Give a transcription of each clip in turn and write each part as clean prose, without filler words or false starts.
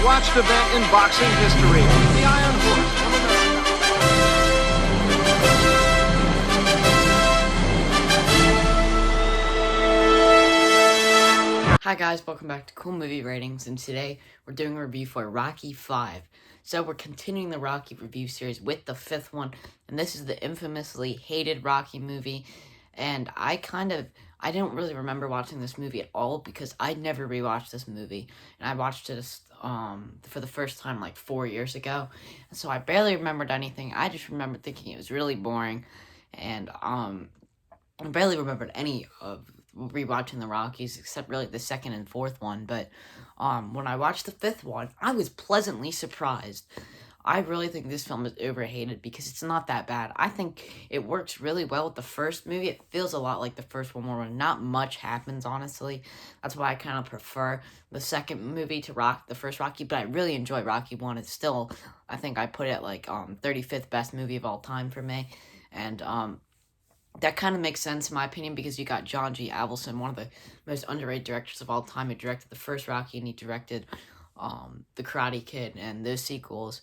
watched event in boxing history. The Iron Horse of America. Hi guys, welcome back to Cool Movie Ratings, and today we're doing a review for Rocky V. So we're continuing the Rocky review series with the fifth one, and this is the infamously hated Rocky movie, and I didn't really remember watching this movie at all because I never rewatched this movie, and I watched it for the first time like 4 years ago, and so I barely remembered anything. I just remember thinking it was really boring, and I barely remembered any of rewatching the Rockies except really the second and fourth one. But when I watched the fifth one, I was pleasantly surprised. I really think this film is overhated because it's not that bad. I think it works really well with the first movie. It feels a lot like the first one where not much happens, honestly. That's why I kind of prefer the second movie to the first Rocky, but I really enjoy Rocky 1. It's still, I think I put it like 35th best movie of all time for me. And that kind of makes sense in my opinion because you got John G. Avildsen, one of the most underrated directors of all time, who directed the first Rocky, and he directed The Karate Kid and those sequels,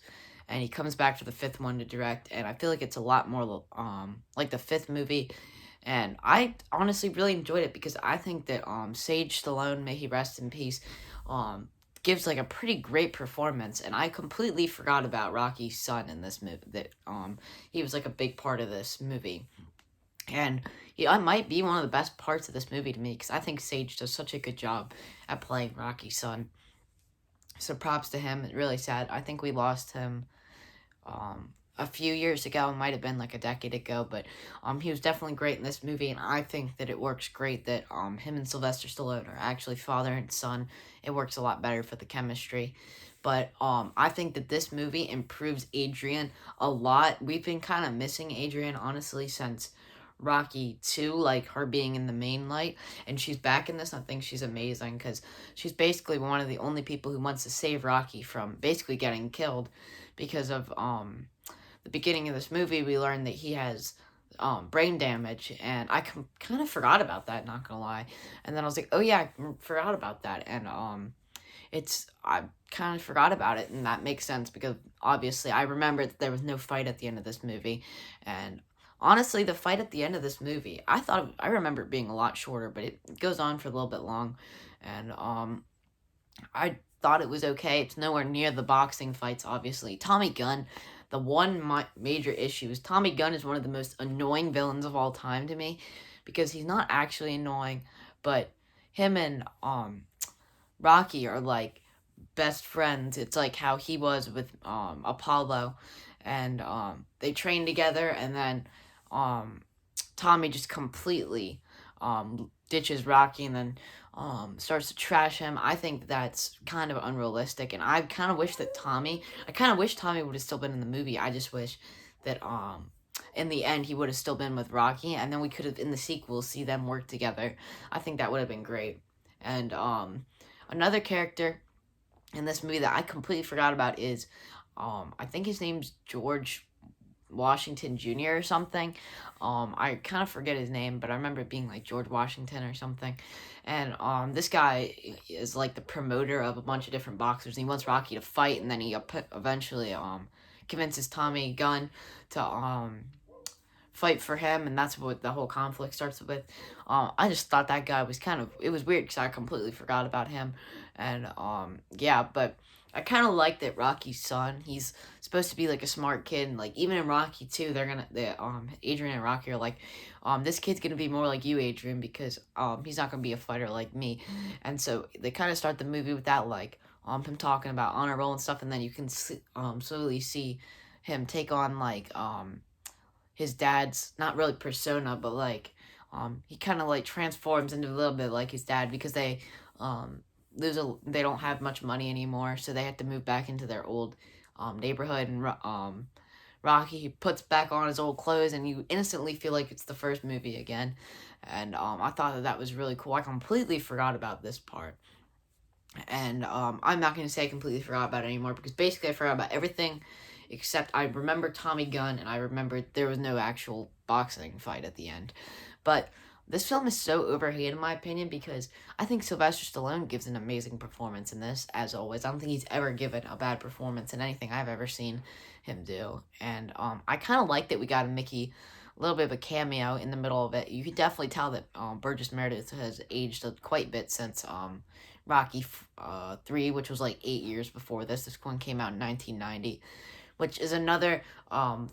and he comes back to the fifth one to direct, and I feel like it's a lot more like the fifth movie, and I honestly really enjoyed it because I think that Sage Stallone, may he rest in peace, gives like a pretty great performance, and I completely forgot about Rocky's son in this movie, that he was like a big part of this movie. And I might be one of the best parts of this movie to me because I think Sage does such a good job at playing Rocky's son. So props to him. It's really sad. I think we lost him a few years ago. It might have been like a decade ago, but he was definitely great in this movie, and I think that it works great that him and Sylvester Stallone are actually father and son. It works a lot better for the chemistry. But I think that this movie improves Adrian a lot. We've been kind of missing Adrian, honestly, since Rocky 2, like her being in the main light, and she's back in this. I think she's amazing because she's basically one of the only people who wants to save Rocky from basically getting killed because of the beginning of this movie. We learn that he has brain damage, and I kind of forgot about that, not gonna lie. And then I was like, oh yeah, I forgot about that. And I kind of forgot about it, and that makes sense because obviously I remember that there was no fight at the end of this movie. And honestly, the fight at the end of this movie, I remember it being a lot shorter, but it goes on for a little bit long, and I thought it was okay. It's nowhere near the boxing fights, obviously. Tommy Gunn, the one major issue is Tommy Gunn is one of the most annoying villains of all time to me, because he's not actually annoying, but him and Rocky are like best friends. It's like how he was with Apollo, and they trained together, and then Tommy just completely ditches Rocky and then starts to trash him. I think that's kind of unrealistic, and I kind of wish Tommy would have still been in the movie. I just wish that in the end he would have still been with Rocky, and then we could have in the sequel see them work together. I think that would have been great. And another character in this movie that I completely forgot about is I think his name's George Washington Jr. or something. I kind of forget his name, but I remember it being like George Washington or something. And this guy is like the promoter of a bunch of different boxers, and he wants Rocky to fight, and then he eventually convinces Tommy Gunn to fight for him, and that's what the whole conflict starts with. I just thought that guy was it was weird because I completely forgot about him. And yeah, but I kind of like that Rocky's son, he's supposed to be like a smart kid, and like even in Rocky 2, Adrian and Rocky are like, this kid's gonna be more like you, Adrian, because he's not gonna be a fighter like me. And so they kind of start the movie with that, like him talking about honor roll and stuff, and then you can slowly see him take on like his dad's, not really persona, but like he kind of like transforms into a little bit like his dad, because they they don't have much money anymore, so they have to move back into their old neighborhood. And Rocky puts back on his old clothes, and you instantly feel like it's the first movie again. And I thought that was really cool. I completely forgot about this part. And I'm not going to say I completely forgot about it anymore, because basically I forgot about everything except I remember Tommy Gunn, and I remembered there was no actual boxing fight at the end. But this film is so overhated in my opinion because I think Sylvester Stallone gives an amazing performance in this, as always. I don't think he's ever given a bad performance in anything I've ever seen him do. And I kind of like that we got a Mickey, a little bit of a cameo in the middle of it. You can definitely tell that Burgess Meredith has aged quite a bit since Rocky 3, which was like 8 years before this. This one came out in 1990, which is another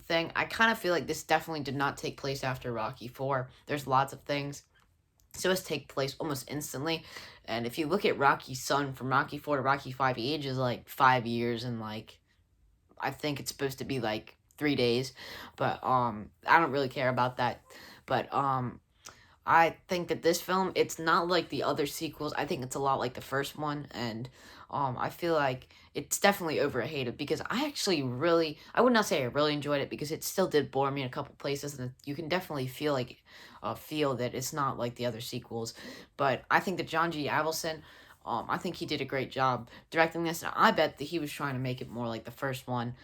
thing. I kind of feel like this definitely did not take place after Rocky 4. There's lots of things. So this take place almost instantly. And if you look at Rocky's son from Rocky 4 to Rocky 5, he ages like 5 years and like, I think it's supposed to be like 3 days. But I don't really care about that. But I think that this film, it's not like the other sequels. I think it's a lot like the first one, and I feel like it's definitely overhated because I actually really, I would not say I really enjoyed it because it still did bore me in a couple places, and you can definitely feel that it's not like the other sequels. But I think that John G. Avildsen, I think he did a great job directing this, and I bet that he was trying to make it more like the first one,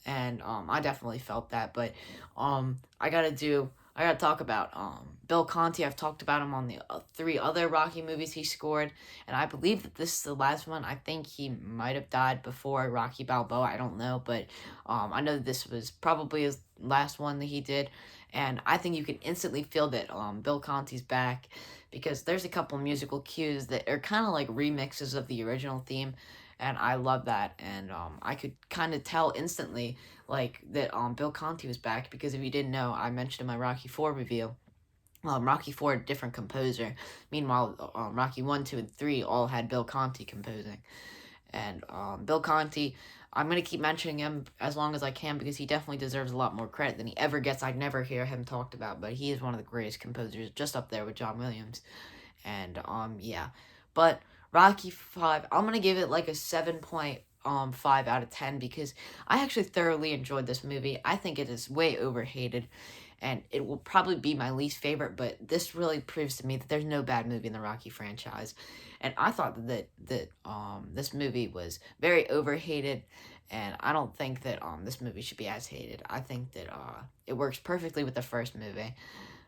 and I definitely felt that. But I gotta talk about Bill Conti. I've talked about him on the 3 other Rocky movies he scored, and I believe that this is the last one. I think he might have died before Rocky Balboa. I don't know, but I know that this was probably his last one that he did, and I think you can instantly feel that Bill Conti's back because there's a couple musical cues that are kind of like remixes of the original theme, and I love that, and I could kind of tell instantly like that Bill Conti was back because if you didn't know, I mentioned in my Rocky 4 review, Rocky 4 different composer. Meanwhile, Rocky 1, 2, and 3 all had Bill Conti composing. And Bill Conti, I'm going to keep mentioning him as long as I can because he definitely deserves a lot more credit than he ever gets. I never hear him talked about, but he is one of the greatest composers, just up there with John Williams. And yeah. But Rocky 5, I'm going to give it like a 7.5 out of 10 because I actually thoroughly enjoyed this movie. I think it is way overhated and it will probably be my least favorite, but this really proves to me that there's no bad movie in the Rocky franchise. And I thought that this movie was very overhated, and I don't think that this movie should be as hated. I think that it works perfectly with the first movie.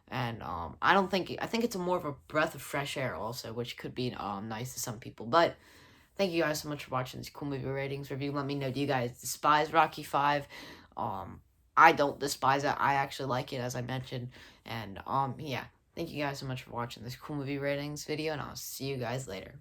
And I think it's a more of a breath of fresh air also, which could be nice to some people. But thank you guys so much for watching this cool movie ratings review. Let me know, do you guys despise Rocky 5? I don't despise it. I actually like it, as I mentioned. And yeah, thank you guys so much for watching this cool movie ratings video, and I'll see you guys later.